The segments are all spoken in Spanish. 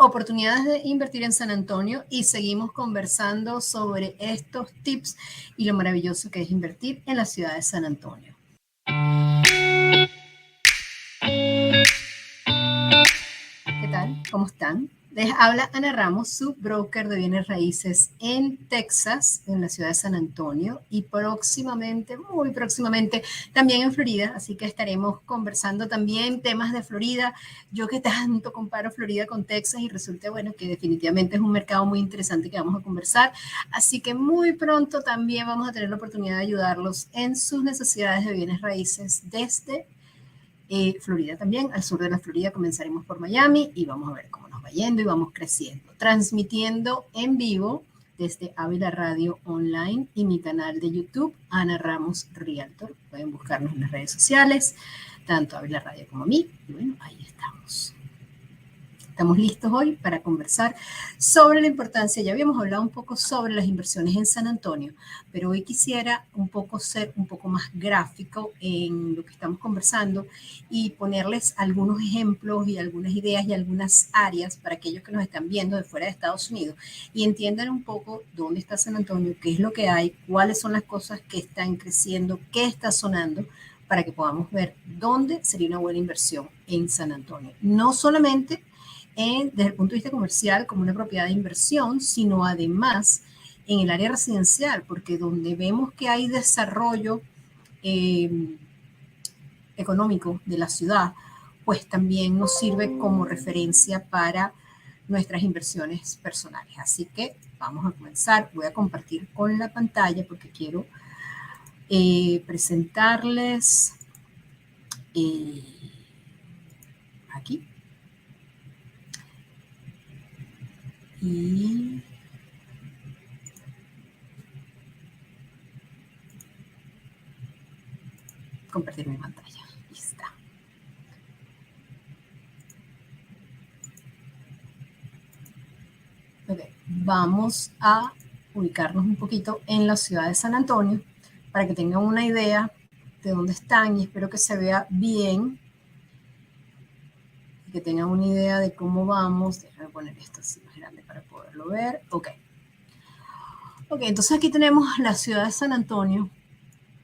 oportunidades de invertir en San Antonio y seguimos conversando sobre estos tips y lo maravilloso que es invertir en la ciudad de San Antonio. ¿Qué tal? ¿Cómo están? Les habla Ana Ramos, su broker de bienes raíces en Texas, en la ciudad de San Antonio, y próximamente, muy próximamente, también en Florida. Así que estaremos conversando también temas de Florida. Yo que tanto comparo Florida con Texas y resulta, bueno, que definitivamente es un mercado muy interesante que vamos a conversar. Así que muy pronto también vamos a tener la oportunidad de ayudarlos en sus necesidades de bienes raíces desde Florida también. Al sur de la Florida comenzaremos por Miami y vamos a ver cómo nos va yendo y vamos creciendo. Transmitiendo en vivo desde Ávila Radio Online y mi canal de YouTube, Ana Ramos Realtor. Pueden buscarnos en las redes sociales, tanto Ávila Radio como a mí. Y bueno, ahí estamos. Estamos listos hoy para conversar sobre la importancia. Ya habíamos hablado un poco sobre las inversiones en San Antonio, pero hoy quisiera ser un poco más gráfico en lo que estamos conversando y ponerles algunos ejemplos y algunas ideas y algunas áreas para aquellos que nos están viendo de fuera de Estados Unidos y entiendan un poco dónde está San Antonio, qué es lo que hay, cuáles son las cosas que están creciendo, qué está sonando, para que podamos ver dónde sería una buena inversión en San Antonio. No solamente desde el punto de vista comercial como una propiedad de inversión, sino además en el área residencial, porque donde vemos que hay desarrollo económico de la ciudad, pues también nos sirve como referencia para nuestras inversiones personales. Así que vamos a comenzar. Voy a compartir con la pantalla porque quiero presentarles aquí. Y compartir mi pantalla. Ahí está. Okay. Vamos a ubicarnos un poquito en la ciudad de San Antonio para que tengan una idea de dónde están y espero que se vea bien y que tengan una idea de cómo vamos. Déjame poner esto así más grande para poderlo ver. Ok, entonces aquí tenemos la ciudad de San Antonio.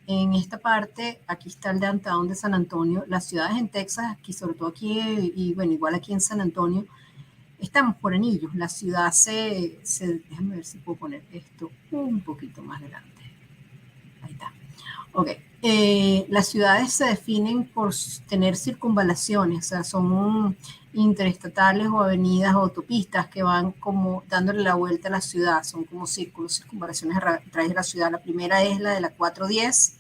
En esta parte, aquí está el downtown de San Antonio. Las ciudades en Texas, aquí, sobre todo aquí, y bueno, igual aquí en San Antonio, estamos por anillos. La ciudad déjame ver si puedo poner esto un poquito más grande. Ahí está. Ok. Las ciudades se definen por tener circunvalaciones, o sea, son interestatales o avenidas o autopistas que van como dándole la vuelta a la ciudad, son como círculos, circunvalaciones a través de la ciudad. La primera es la de la 410,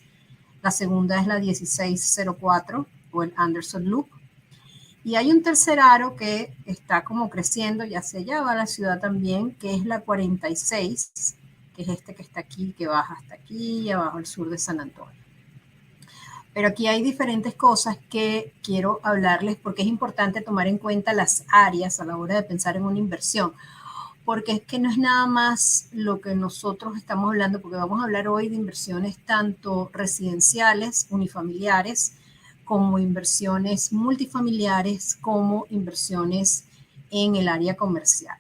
la segunda es la 1604 o el Anderson Loop, y hay un tercer aro que está como creciendo y hacia allá va la ciudad también, que es la 46, que es este que está aquí, que baja hasta aquí, abajo al sur de San Antonio. Pero aquí hay diferentes cosas que quiero hablarles porque es importante tomar en cuenta las áreas a la hora de pensar en una inversión. Porque es que no es nada más lo que nosotros estamos hablando, porque vamos a hablar hoy de inversiones tanto residenciales, unifamiliares, como inversiones multifamiliares, como inversiones en el área comercial.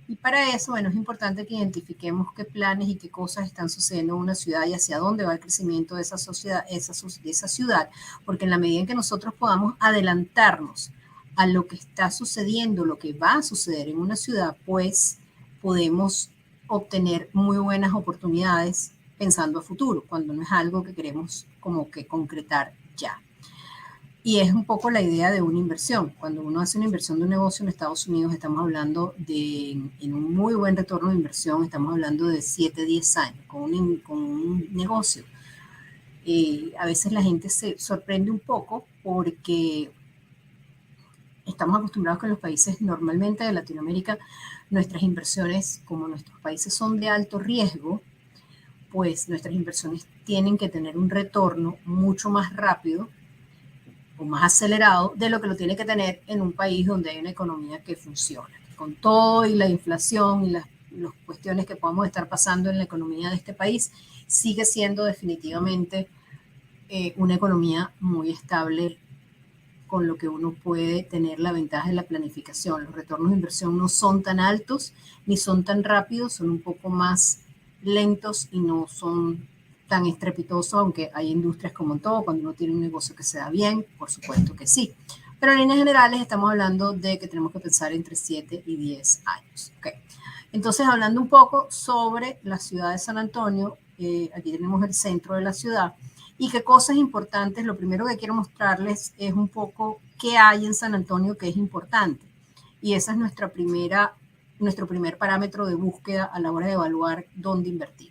Y para eso, bueno, es importante que identifiquemos qué planes y qué cosas están sucediendo en una ciudad y hacia dónde va el crecimiento de esa sociedad, de esa ciudad, porque en la medida en que nosotros podamos adelantarnos a lo que está sucediendo, lo que va a suceder en una ciudad, pues podemos obtener muy buenas oportunidades pensando a futuro, cuando no es algo que queremos como que concretar ya. Y es un poco la idea de una inversión. Cuando uno hace una inversión de un negocio en Estados Unidos, estamos hablando en un muy buen retorno de inversión, estamos hablando de 7, 10 años con un negocio. A veces la gente se sorprende un poco porque estamos acostumbrados que en los países normalmente de Latinoamérica, nuestras inversiones, como nuestros países son de alto riesgo, pues nuestras inversiones tienen que tener un retorno mucho más rápido o más acelerado de lo que lo tiene que tener en un país donde hay una economía que funciona. Con todo y la inflación y las cuestiones que podamos estar pasando en la economía de este país, sigue siendo definitivamente una economía muy estable con lo que uno puede tener la ventaja de la planificación. Los retornos de inversión no son tan altos ni son tan rápidos, son un poco más lentos y no son tan estrepitosos, aunque hay industrias como en todo, cuando uno tiene un negocio que se da bien, por supuesto que sí. Pero en líneas generales estamos hablando de que tenemos que pensar entre 7 y 10 años. Okay. Entonces, hablando un poco sobre la ciudad de San Antonio, aquí tenemos el centro de la ciudad, y qué cosas importantes. Lo primero que quiero mostrarles es un poco qué hay en San Antonio que es importante. Y esa es nuestro primer parámetro de búsqueda a la hora de evaluar dónde invertir.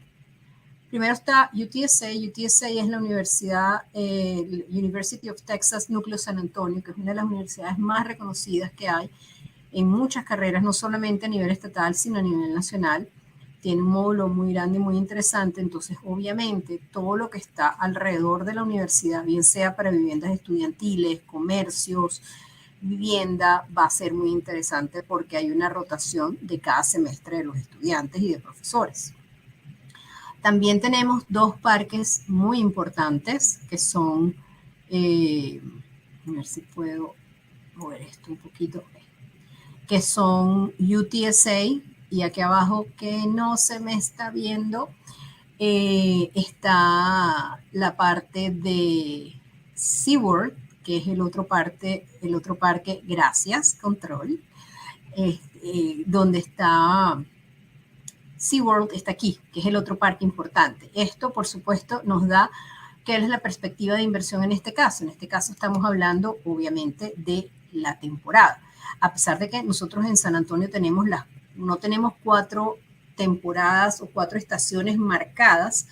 Primero está UTSA. UTSA es la Universidad, University of Texas Núcleo San Antonio, que es una de las universidades más reconocidas que hay en muchas carreras, no solamente a nivel estatal, sino a nivel nacional. Tiene un módulo muy grande y muy interesante, entonces obviamente todo lo que está alrededor de la universidad, bien sea para viviendas estudiantiles, comercios, vivienda, va a ser muy interesante porque hay una rotación de cada semestre de los estudiantes y de profesores. También tenemos dos parques muy importantes que son, a ver si puedo mover esto un poquito, que son UTSA, y aquí abajo que no se me está viendo, está la parte de SeaWorld, que es el otro parque, gracias, control, donde está SeaWorld, está aquí, que es el otro parque importante. Esto, por supuesto, nos da qué es la perspectiva de inversión en este caso. En este caso estamos hablando, obviamente, de la temporada. A pesar de que nosotros en San Antonio no tenemos 4 temporadas o 4 estaciones marcadas,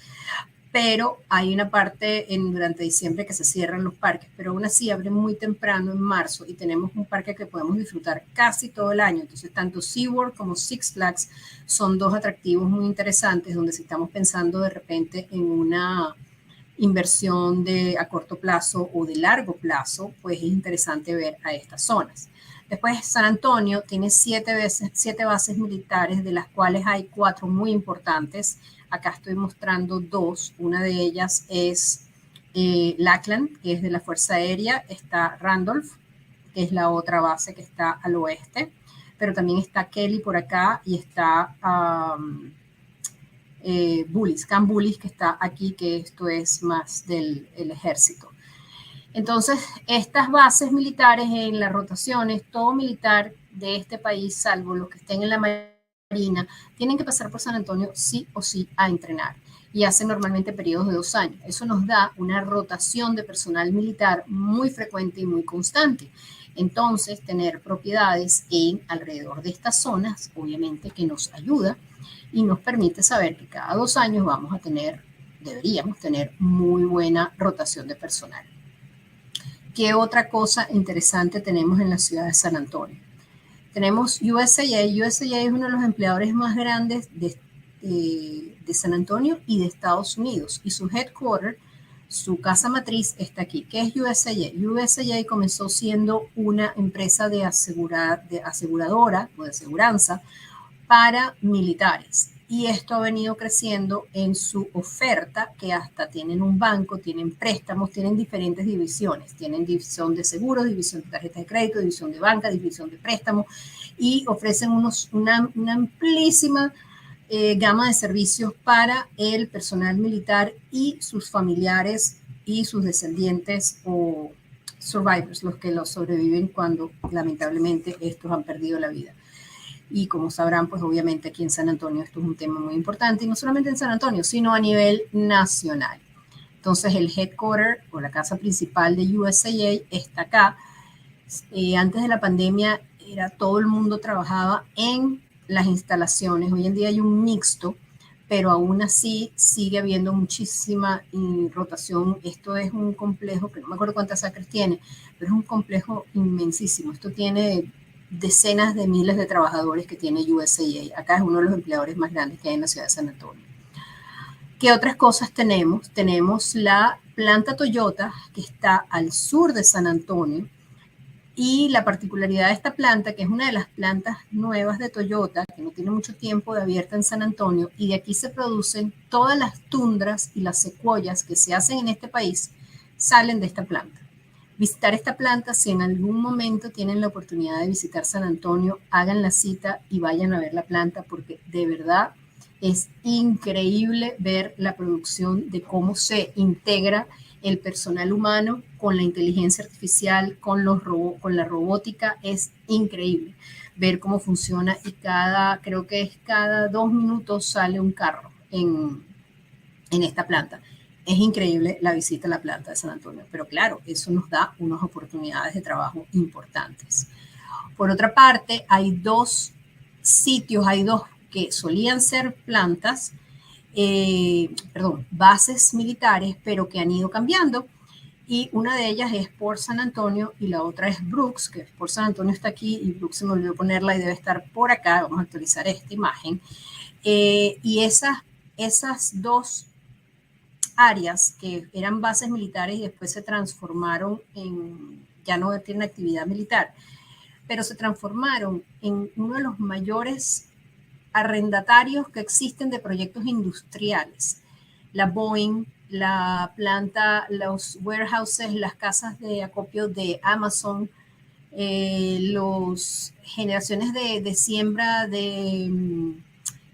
pero hay una parte durante diciembre que se cierran los parques, pero aún así abren muy temprano en marzo y tenemos un parque que podemos disfrutar casi todo el año. Entonces, tanto SeaWorld como Six Flags son dos atractivos muy interesantes, donde si estamos pensando de repente en una inversión a corto plazo o de largo plazo, pues es interesante ver a estas zonas. Después, San Antonio tiene 7 bases militares, de las cuales hay 4 muy importantes. Acá estoy mostrando 2. Una de ellas es Lackland, que es de la Fuerza Aérea. Está Randolph, que es la otra base que está al oeste. Pero también está Kelly por acá y está Camp Bullis, que está aquí, que esto es más del ejército. Entonces, estas bases militares en las rotaciones, todo militar de este país, salvo los que estén en la Marina, tienen que pasar por San Antonio sí o sí a entrenar. Y hacen normalmente periodos de 2 años. Eso nos da una rotación de personal militar muy frecuente y muy constante. Entonces, tener propiedades alrededor de estas zonas, obviamente que nos ayuda y nos permite saber que cada 2 años deberíamos tener muy buena rotación de personal. ¿Qué otra cosa interesante tenemos en la ciudad de San Antonio? Tenemos USAA. USAA es uno de los empleadores más grandes de San Antonio y de Estados Unidos. Y su headquarter, su casa matriz, está aquí. ¿Qué es USAA? USAA comenzó siendo una empresa de aseguradora o de aseguranza para militares. Y esto ha venido creciendo en su oferta, que hasta tienen un banco, tienen préstamos, tienen diferentes divisiones. Tienen división de seguros, división de tarjetas de crédito, división de banca, división de préstamos, y ofrecen una amplísima gama de servicios para el personal militar y sus familiares y sus descendientes o survivors, los que los sobreviven cuando lamentablemente estos han perdido la vida. Y como sabrán, pues obviamente aquí en San Antonio esto es un tema muy importante, y no solamente en San Antonio, sino a nivel nacional. Entonces el headquarter o la casa principal de USAA está acá. Antes de la pandemia todo el mundo trabajaba en las instalaciones. Hoy en día hay un mixto, pero aún así sigue habiendo muchísima rotación. Esto es un complejo que no me acuerdo cuántas acres tiene, pero es un complejo inmensísimo. Esto tiene decenas de miles de trabajadores que tiene USAA. Acá es uno de los empleadores más grandes que hay en la ciudad de San Antonio. ¿Qué otras cosas tenemos? Tenemos la planta Toyota, que está al sur de San Antonio, y la particularidad de esta planta, que es una de las plantas nuevas de Toyota, que no tiene mucho tiempo de abierta en San Antonio, y de aquí se producen todas las tundras y las secuoyas que se hacen en este país, salen de esta planta. visitar esta planta. Si en algún momento tienen la oportunidad de visitar San Antonio, hagan la cita y vayan a ver la planta, porque de verdad es increíble ver la producción de cómo se integra el personal humano con la inteligencia artificial, con la robótica. Es increíble ver cómo funciona, y creo que es cada 2 minutos sale un carro en esta planta. Es increíble la visita a la planta de San Antonio, pero claro, eso nos da unas oportunidades de trabajo importantes. Por otra parte, hay dos sitios, hay dos que solían ser plantas, bases militares, pero que han ido cambiando. Y una de ellas es Port San Antonio y la otra es Brooks, que Port San Antonio está aquí y Brooks se me olvidó ponerla y debe estar por acá. Vamos a actualizar esta imagen. Y esas dos áreas que eran bases militares y después se transformaron ya no tienen actividad militar, pero se transformaron en uno de los mayores arrendatarios que existen de proyectos industriales. La Boeing, la planta, los warehouses, las casas de acopio de Amazon, las generaciones de siembra de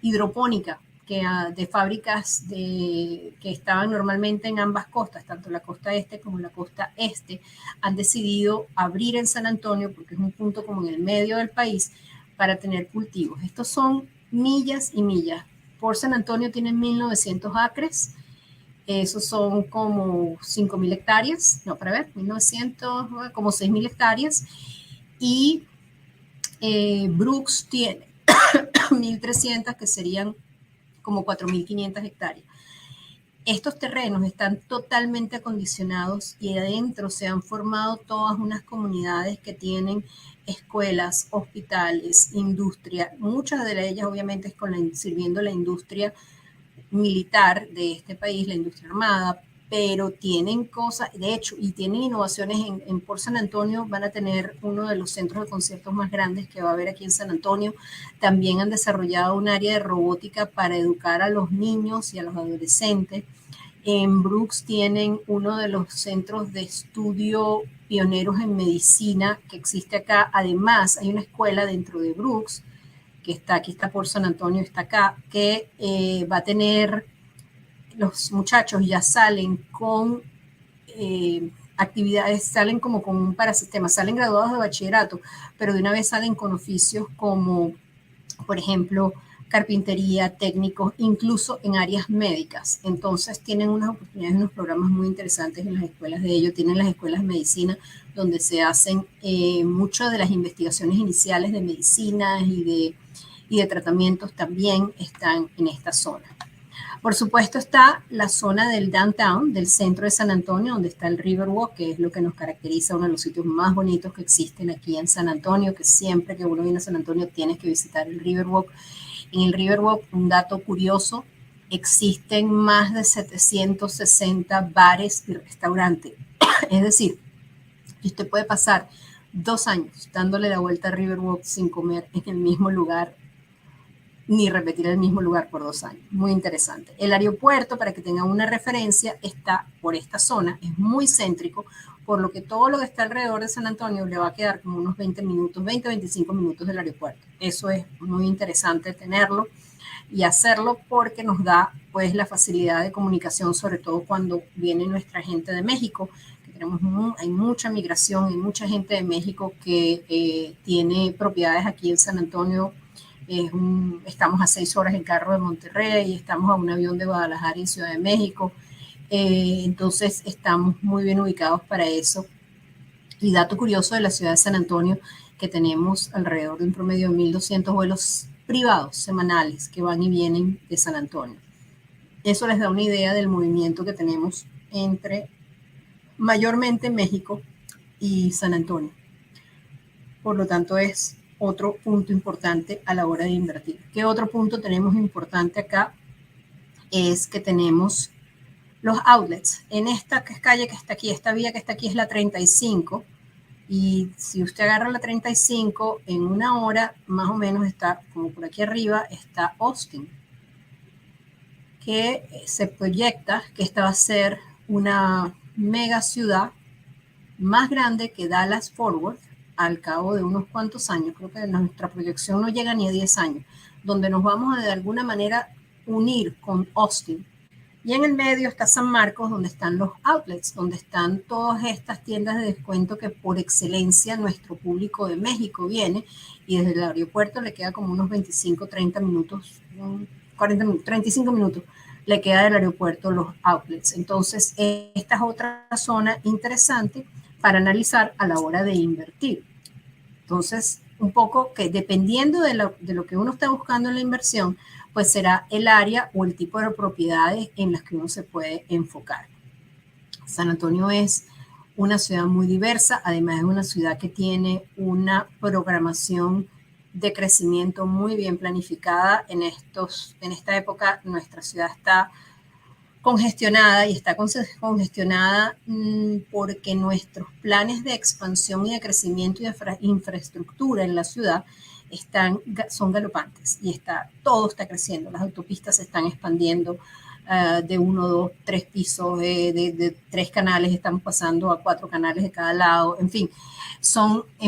hidropónica, de fábricas que estaban normalmente en ambas costas, tanto la costa este como la costa este, han decidido abrir en San Antonio, porque es un punto como en el medio del país, para tener cultivos. Estos son millas y millas. Por San Antonio tienen 1.900 acres. Esos son como 5.000 hectáreas. No, para ver, 1.900, como 6.000 hectáreas. Y Brooks tiene 1.300, que serían como 4.500 hectáreas. Estos terrenos están totalmente acondicionados y adentro se han formado todas unas comunidades que tienen escuelas, hospitales, industria. Muchas de ellas obviamente es sirviendo la industria militar de este país, la industria armada, pero tienen cosas, de hecho, y tienen innovaciones en Port San Antonio. Van a tener uno de los centros de conciertos más grandes que va a haber aquí en San Antonio. También han desarrollado un área de robótica para educar a los niños y a los adolescentes. En Brooks tienen uno de los centros de estudio pioneros en medicina que existe acá. Además, hay una escuela dentro de Brooks que está aquí, está por San Antonio, está acá, que va a tener, los muchachos ya salen con actividades, salen como con un parasistema, salen graduados de bachillerato, pero de una vez salen con oficios como, por ejemplo, carpintería, técnicos, incluso en áreas médicas. Entonces tienen unas oportunidades, unos programas muy interesantes en las escuelas de ellos. Tienen las escuelas de medicina donde se hacen muchas de las investigaciones iniciales de medicina y de tratamientos, también están en esta zona. Por supuesto está la zona del downtown, del centro de San Antonio, donde está el Riverwalk, que es lo que nos caracteriza, uno de los sitios más bonitos que existen aquí en San Antonio, que siempre que uno viene a San Antonio tienes que visitar el Riverwalk. En el Riverwalk, un dato curioso, existen más de 760 bares y restaurantes. Es decir, usted puede pasar 2 años dándole la vuelta al Riverwalk sin comer en el mismo lugar, ni repetir el mismo lugar por 2 años. Muy interesante. El aeropuerto, para que tengan una referencia, está por esta zona, es muy céntrico, por lo que todo lo que está alrededor de San Antonio le va a quedar como unos 20 minutos, 20-25 minutos del aeropuerto. Eso es muy interesante tenerlo y hacerlo, porque nos da pues la facilidad de comunicación, sobre todo cuando viene nuestra gente de México. Hay mucha migración, hay mucha gente de México que tiene propiedades aquí en San Antonio. Estamos a 6 horas en carro de Monterrey, estamos a un avión de Guadalajara en Ciudad de México. Entonces estamos muy bien ubicados para eso. Y dato curioso de la ciudad de San Antonio, que tenemos alrededor de un promedio de 1.200 vuelos privados semanales que van y vienen de San Antonio. Eso les da una idea del movimiento que tenemos entre mayormente México y San Antonio. Por lo tanto, es otro punto importante a la hora de invertir. ¿Qué otro punto tenemos importante acá? Es que tenemos los outlets. En esta calle que está aquí, esta vía que está aquí es la 35, y si usted agarra la 35, en una hora más o menos está, como por aquí arriba, está Austin, que se proyecta que esta va a ser una mega ciudad más grande que Dallas-Fort Worth al cabo de unos cuantos años. Creo que nuestra proyección no llega ni a 10 años, donde nos vamos a de alguna manera unir con Austin. Y en el medio está San Marcos, donde están los outlets, donde están todas estas tiendas de descuento que por excelencia nuestro público de México viene, y desde el aeropuerto le queda como unos 25, 30 minutos, 40, 35 minutos le queda del aeropuerto los outlets. Entonces, esta es otra zona interesante para analizar a la hora de invertir. Entonces, un poco que dependiendo de lo que uno está buscando en la inversión, pues será el área o el tipo de propiedades en las que uno se puede enfocar. San Antonio es una ciudad muy diversa, además es una ciudad que tiene una programación de crecimiento muy bien planificada. En esta época nuestra ciudad está congestionada, y está congestionada porque nuestros planes de expansión y de crecimiento y de infraestructura en la ciudad son galopantes, y todo está creciendo. Las autopistas se están expandiendo de 1, 2, 3 pisos, de 3 canales, estamos pasando a 4 canales de cada lado. En fin, es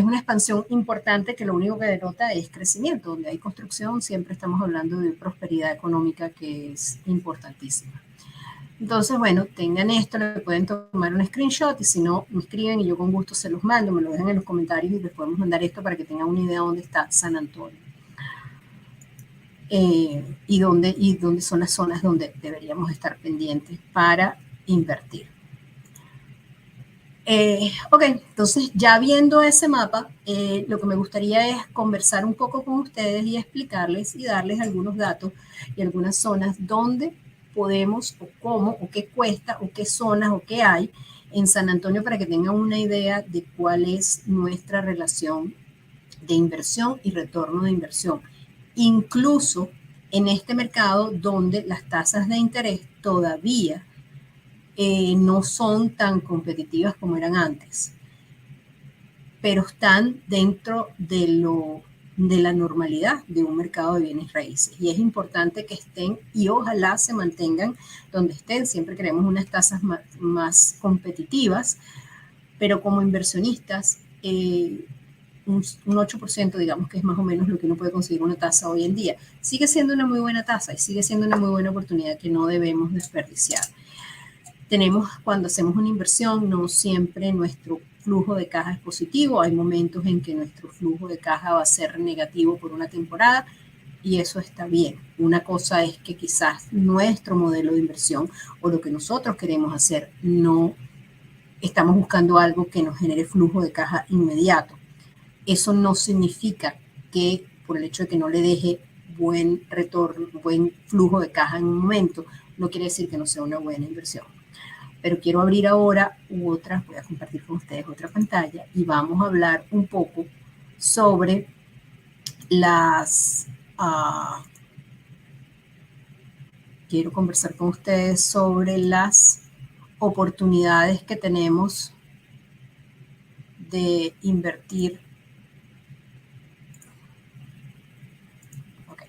una expansión importante que lo único que denota es crecimiento. Donde hay construcción siempre estamos hablando de prosperidad económica, que es importantísima. Entonces, bueno, tengan esto, le pueden tomar un screenshot, y si no, me escriben y yo con gusto se los mando, me lo dejan en los comentarios y les podemos mandar esto para que tengan una idea de dónde está San Antonio. Y dónde son las zonas donde deberíamos estar pendientes para invertir. Ok, entonces ya viendo ese mapa, lo que me gustaría es conversar un poco con ustedes y explicarles y darles algunos datos y algunas zonas donde podemos, o cómo, o qué cuesta, o qué zonas, o qué hay en San Antonio, para que tengan una idea de cuál es nuestra relación de inversión y retorno de inversión. Incluso en este mercado donde las tasas de interés todavía no son tan competitivas como eran antes, pero están dentro de la normalidad de un mercado de bienes raíces, y es importante que estén, y ojalá se mantengan donde estén. Siempre queremos unas tasas más competitivas, pero como inversionistas, un 8%, digamos que es más o menos lo que uno puede conseguir una tasa hoy en día. Sigue siendo una muy buena tasa y sigue siendo una muy buena oportunidad que no debemos desperdiciar. Cuando hacemos una inversión, no siempre nuestro flujo de caja es positivo. Hay momentos en que nuestro flujo de caja va a ser negativo por una temporada, y eso está bien. Una cosa es que quizás nuestro modelo de inversión o lo que nosotros queremos hacer, no estamos buscando algo que nos genere flujo de caja inmediato. Eso no significa que por el hecho de que no le deje buen retorno, buen flujo de caja en un momento, no quiere decir que no sea una buena inversión. Pero quiero abrir ahora voy a compartir con ustedes otra pantalla, y vamos a hablar un poco sobre quiero conversar con ustedes sobre las oportunidades que tenemos de invertir. Okay.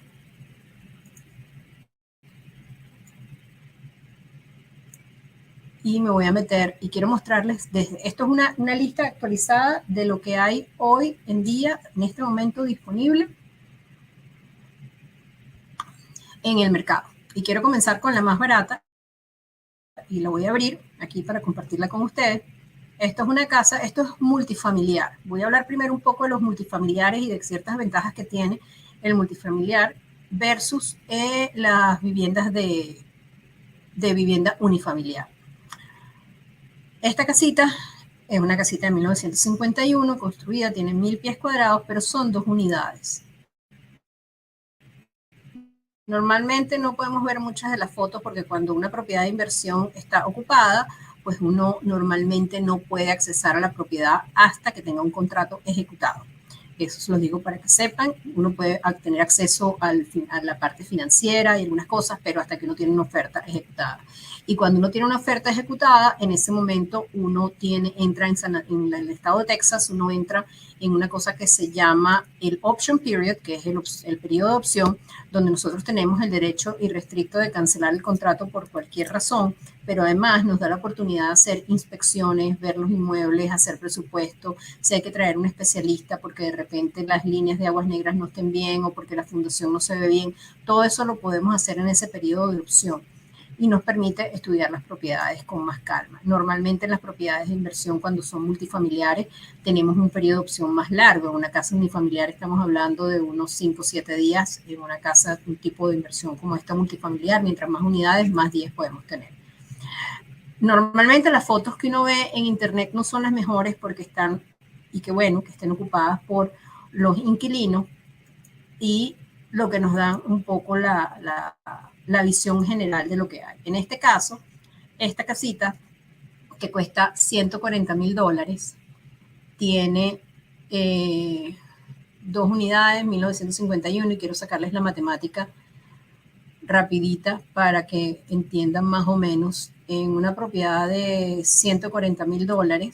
Y me voy a meter, y quiero mostrarles, esto es una lista actualizada de lo que hay hoy en día, en este momento disponible en el mercado. Y quiero comenzar con la más barata, y la voy a abrir aquí para compartirla con ustedes. Esto es una casa, esto es multifamiliar. Voy a hablar primero un poco de los multifamiliares y de ciertas ventajas que tiene el multifamiliar versus las viviendas de vivienda unifamiliar. Esta casita es una casita de 1951, construida, tiene 1000 pies cuadrados, pero son 2 unidades. Normalmente no podemos ver muchas de las fotos, porque cuando una propiedad de inversión está ocupada, pues uno normalmente no puede accesar a la propiedad hasta que tenga un contrato ejecutado. Eso se lo digo para que sepan. Uno puede tener acceso a la parte financiera y algunas cosas, pero hasta que uno tiene una oferta ejecutada. Y cuando uno tiene una oferta ejecutada, en ese momento uno entra en el estado de Texas, uno entra en una cosa que se llama el option period, que es el periodo de opción, donde nosotros tenemos el derecho irrestricto de cancelar el contrato por cualquier razón, pero además nos da la oportunidad de hacer inspecciones, ver los inmuebles, hacer presupuesto, si hay que traer un especialista porque de repente las líneas de aguas negras no estén bien o porque la fundación no se ve bien. Todo eso lo podemos hacer en ese periodo de opción y nos permite estudiar las propiedades con más calma. Normalmente en las propiedades de inversión, cuando son multifamiliares, tenemos un periodo de opción más largo. En una casa unifamiliar estamos hablando de unos 5 o 7 días. En una casa, un tipo de inversión como esta multifamiliar, mientras más unidades, más días podemos tener. Normalmente las fotos que uno ve en internet no son las mejores porque están, y qué bueno, que estén ocupadas por los inquilinos y lo que nos da un poco la visión general de lo que hay. En este caso, esta casita que cuesta $140,000 tiene 2 unidades, 1951, y quiero sacarles la matemática rapidita para que entiendan más o menos. En una propiedad de $140,000, voy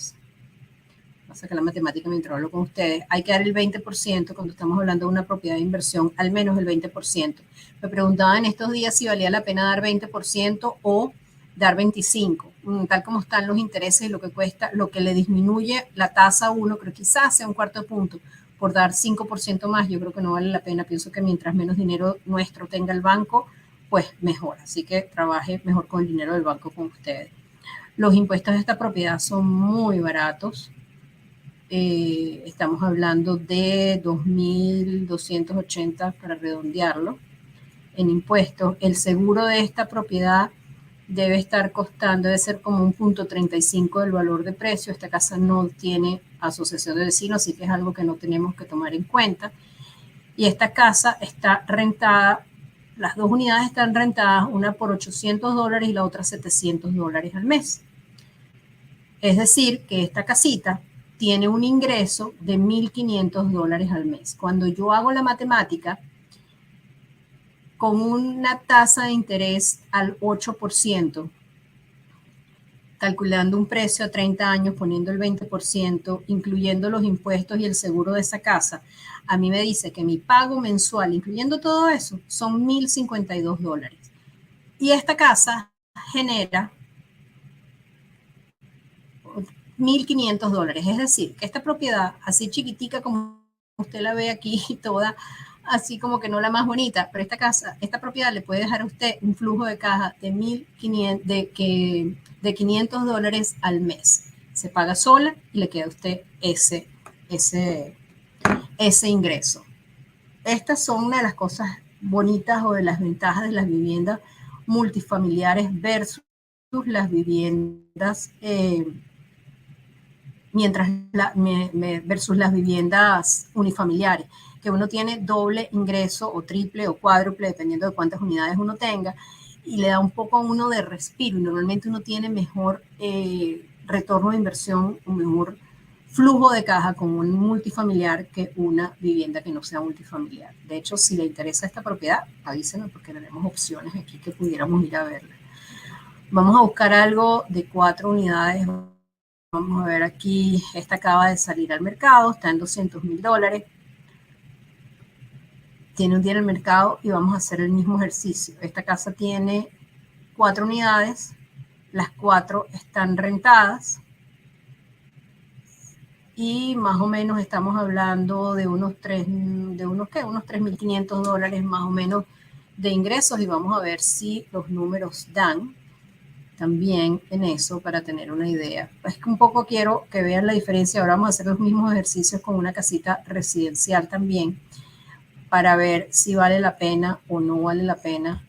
a sacar la matemática mientras hablo con ustedes, hay que dar el 20% cuando estamos hablando de una propiedad de inversión, al menos el 20%. Me preguntaban estos días si valía la pena dar 20% o dar 25%, tal como están los intereses y lo que cuesta, lo que le disminuye la tasa a uno, creo que quizás sea un cuarto de punto, por dar 5% más, yo creo que no vale la pena. Pienso que mientras menos dinero nuestro tenga el banco, pues mejor. Así que trabaje mejor con el dinero del banco con ustedes. Los impuestos de esta propiedad son muy baratos. Estamos hablando de 2.280 para redondearlo en impuestos. El seguro de esta propiedad debe estar costando, debe ser como 1.35 del valor de precio. Esta casa no tiene asociación de vecinos, así que es algo que no tenemos que tomar en cuenta. Y esta casa está rentada, las dos unidades están rentadas, una por $800 y la otra $700 al mes. Es decir, que esta casita tiene un ingreso de $1.500 al mes. Cuando yo hago la matemática, con una tasa de interés al 8%, calculando un precio a 30 años, poniendo el 20%, incluyendo los impuestos y el seguro de esa casa, a mí me dice que mi pago mensual, incluyendo todo eso, son $1.052. Y esta casa genera $1.500. Es decir, que esta propiedad, así chiquitica como usted la ve aquí, toda así como que no la más bonita, pero esta casa, esta propiedad le puede dejar a usted un flujo de caja de $500 al mes. Se paga sola y le queda a usted ese ingreso. Estas son una de las cosas bonitas o de las ventajas de las viviendas multifamiliares versus las viviendas versus las viviendas unifamiliares, que uno tiene doble ingreso o triple o cuádruple, dependiendo de cuántas unidades uno tenga, y le da un poco a uno de respiro, y normalmente uno tiene mejor retorno de inversión, un mejor flujo de caja con un multifamiliar que una vivienda que no sea multifamiliar. De hecho, si le interesa esta propiedad, avísenme porque tenemos opciones aquí que pudiéramos ir a verla. Vamos a buscar algo de 4 unidades. Vamos a ver aquí, esta acaba de salir al mercado, está en $200,000. Tiene un día en el mercado y vamos a hacer el mismo ejercicio. Esta casa tiene 4 unidades, las 4 están rentadas y más o menos estamos hablando de unos $3.500 más o menos de ingresos, y vamos a ver si los números dan también en eso para tener una idea. Es que un poco quiero que vean la diferencia. Ahora vamos a hacer los mismos ejercicios con una casita residencial también para ver si vale la pena o no vale la pena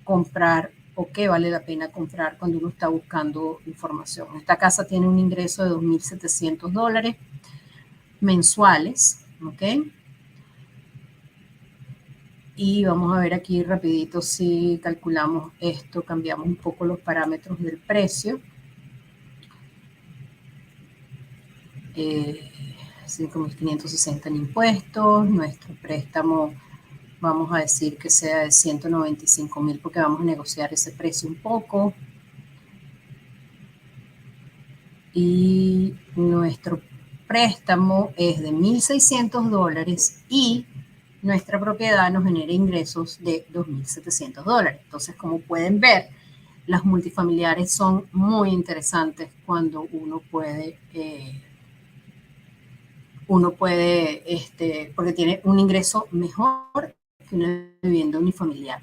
comprar, o qué vale la pena comprar cuando uno está buscando información. Esta casa tiene un ingreso de $2.700 mensuales, ¿ok? Y vamos a ver aquí rapidito si calculamos esto, cambiamos un poco los parámetros del precio. 5.560 en impuestos, nuestro préstamo vamos a decir que sea de 195.000 porque vamos a negociar ese precio un poco. Y nuestro préstamo es de $1.600 y nuestra propiedad nos genera ingresos de $2.700. Entonces, como pueden ver, las multifamiliares son muy interesantes cuando porque tiene un ingreso mejor que una vivienda unifamiliar.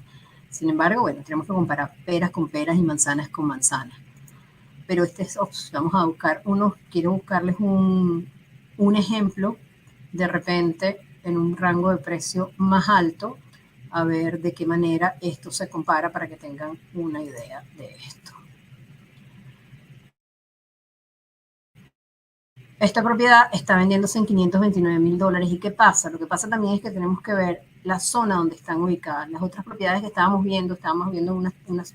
Sin embargo, bueno, tenemos que comparar peras con peras y manzanas con manzanas. Pero vamos a buscar quiero buscarles un ejemplo de repente en un rango de precio más alto, a ver de qué manera esto se compara para que tengan una idea de esto. Esta propiedad está vendiéndose en $529,000. ¿Y qué pasa? Lo que pasa también es que tenemos que ver la zona donde están ubicadas. Las otras propiedades que estábamos viendo unas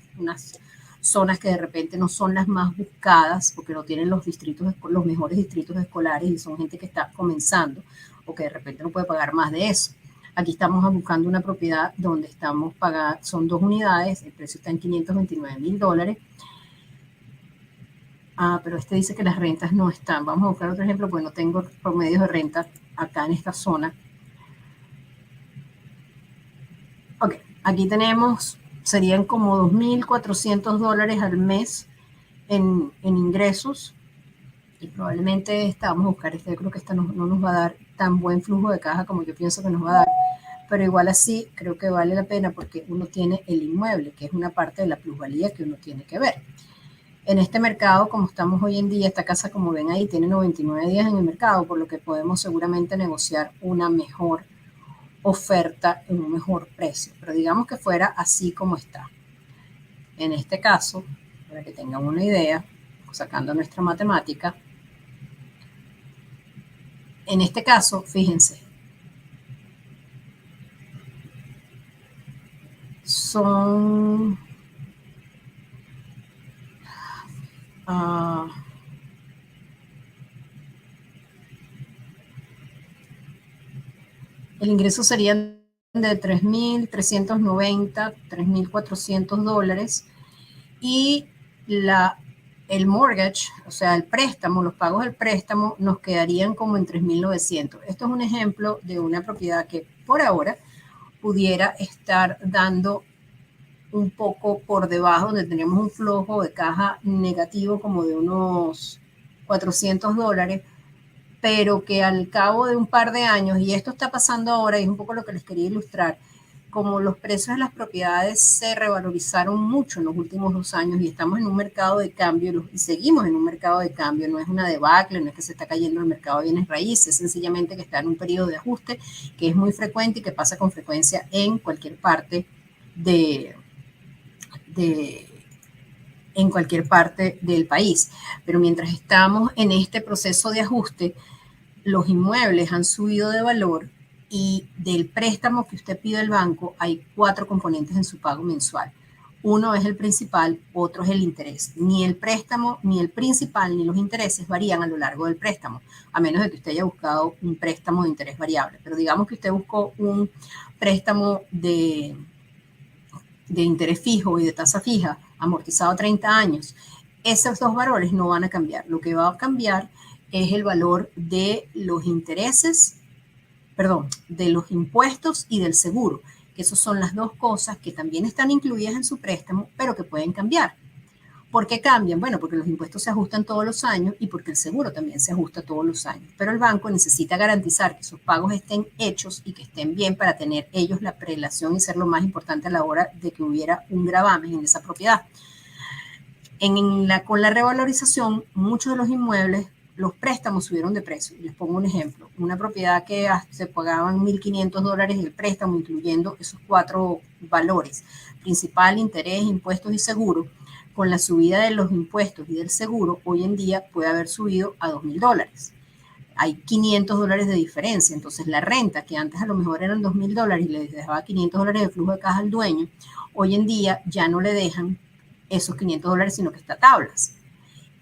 zonas que de repente no son las más buscadas porque no tienen los mejores distritos escolares y son gente que está comenzando o que de repente no puede pagar más de eso. Aquí estamos buscando una propiedad donde estamos pagando, son 2 unidades, el precio está en $529,000. Pero este dice que las rentas no están. Vamos a buscar otro ejemplo, porque no tengo promedios de renta acá en esta zona. Ok, aquí tenemos, serían como $2.400 al mes en ingresos. Y probablemente vamos a buscar yo creo que esta no nos va a dar tan buen flujo de caja como yo pienso que nos va a dar. Pero igual así creo que vale la pena porque uno tiene el inmueble, que es una parte de la plusvalía que uno tiene que ver. En este mercado, como estamos hoy en día, esta casa, como ven ahí, tiene 99 días en el mercado, por lo que podemos seguramente negociar una mejor oferta en un mejor precio. Pero digamos que fuera así como está. En este caso, para que tengan una idea, sacando nuestra matemática, en este caso, fíjense, son... el ingreso sería de $3.390, $3.400 y el mortgage, o sea, el préstamo, los pagos del préstamo nos quedarían como en $3.900. Esto es un ejemplo de una propiedad que por ahora pudiera estar dando un poco por debajo, donde tenemos un flujo de caja negativo como de unos $400, pero que al cabo de un par de años, y esto está pasando ahora, y es un poco lo que les quería ilustrar, como los precios de las propiedades se revalorizaron mucho en los últimos 2 años y estamos en un mercado de cambio y seguimos en un mercado de cambio, no es una debacle, no es que se está cayendo el mercado de bienes raíces, sencillamente que está en un periodo de ajuste que es muy frecuente y que pasa con frecuencia en cualquier parte en cualquier parte del país. Pero mientras estamos en este proceso de ajuste, los inmuebles han subido de valor y del préstamo que usted pide al banco hay 4 componentes en su pago mensual. Uno es el principal, otro es el interés. Ni el préstamo, ni el principal, ni los intereses varían a lo largo del préstamo, a menos de que usted haya buscado un préstamo de interés variable. Pero digamos que usted buscó un préstamo de interés fijo y de tasa fija, amortizado a 30 años. Esos 2 valores no van a cambiar. Lo que va a cambiar es el valor de los intereses, de los impuestos y del seguro, que esas son las 2 cosas que también están incluidas en su préstamo, pero que pueden cambiar. ¿Por qué cambian? Bueno, porque los impuestos se ajustan todos los años y porque el seguro también se ajusta todos los años. Pero el banco necesita garantizar que esos pagos estén hechos y que estén bien para tener ellos la prelación y ser lo más importante a la hora de que hubiera un gravamen en esa propiedad. Con la revalorización, muchos de los inmuebles, los préstamos subieron de precio. Les pongo un ejemplo. Una propiedad que se pagaban $1.500 el préstamo, incluyendo esos 4 valores, principal, interés, impuestos y seguro. Con la subida de los impuestos y del seguro, hoy en día puede haber subido a $2.000. Hay $500 de diferencia. Entonces, la renta, que antes a lo mejor eran $2.000 y le dejaba $500 de flujo de caja al dueño, hoy en día ya no le dejan esos $500, sino que está a tablas.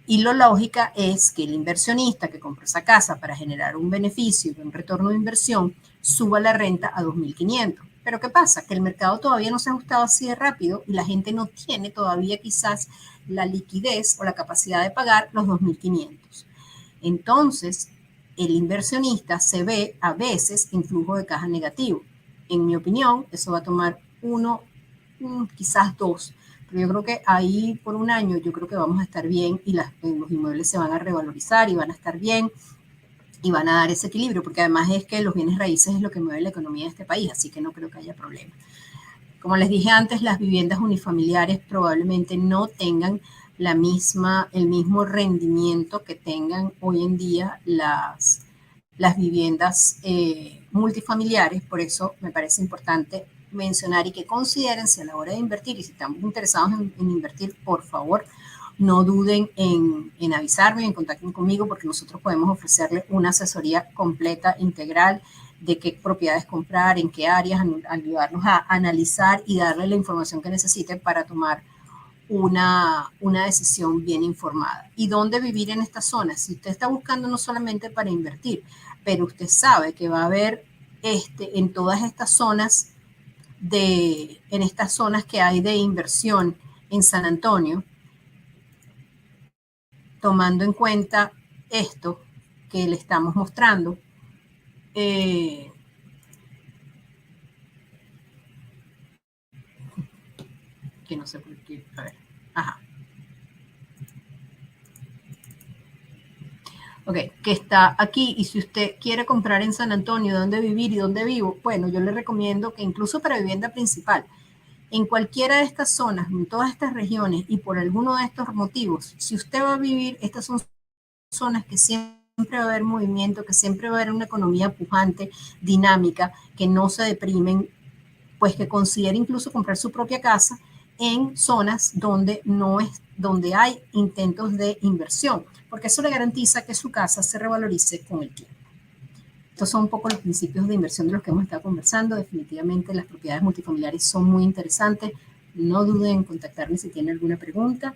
Y lo lógica es que el inversionista que compró esa casa para generar un beneficio, un retorno de inversión, suba la renta a $2.500. Pero ¿qué pasa? Que el mercado todavía no se ha ajustado así de rápido y la gente no tiene todavía quizás la liquidez o la capacidad de pagar los $2.500. Entonces, el inversionista se ve a veces en flujo de caja negativo. En mi opinión, eso va a tomar 1, quizás 2. Pero yo creo que ahí por un año yo creo que vamos a estar bien y los inmuebles se van a revalorizar y van a estar bien y van a dar ese equilibrio, porque además es que los bienes raíces es lo que mueve la economía de este país, así que no creo que haya problema. Como les dije antes, las viviendas unifamiliares probablemente no tengan el mismo rendimiento que tengan hoy en día las viviendas multifamiliares. Por eso me parece importante mencionar y que consideren si a la hora de invertir, y si están interesados en invertir, por favor, no duden en avisarme, en contacten conmigo, porque nosotros podemos ofrecerle una asesoría completa, integral, de qué propiedades comprar, en qué áreas, ayudarnos a analizar y darle la información que necesite para tomar una decisión bien informada. ¿Y dónde vivir en estas zonas? Si usted está buscando no solamente para invertir, pero usted sabe que va a haber en todas estas zonas en estas zonas que hay de inversión en San Antonio, tomando en cuenta esto que le estamos mostrando, que no sé por qué, a ver, ajá. Ok, que está aquí, y si usted quiere comprar en San Antonio, dónde vivir y dónde vivo, bueno, yo le recomiendo que incluso para vivienda principal, en cualquiera de estas zonas, en todas estas regiones y por alguno de estos motivos, si usted va a vivir, estas son zonas que siempre va a haber movimiento, que siempre va a haber una economía pujante, dinámica, que no se deprimen, pues que considere incluso comprar su propia casa en zonas donde hay intentos de inversión, porque eso le garantiza que su casa se revalorice con el tiempo. Estos son un poco los principios de inversión de los que hemos estado conversando. Definitivamente las propiedades multifamiliares son muy interesantes. No duden en contactarme si tienen alguna pregunta.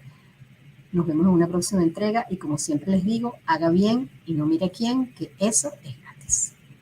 Nos vemos en una próxima entrega y como siempre les digo, haga bien y no mire a quién, que eso es gratis.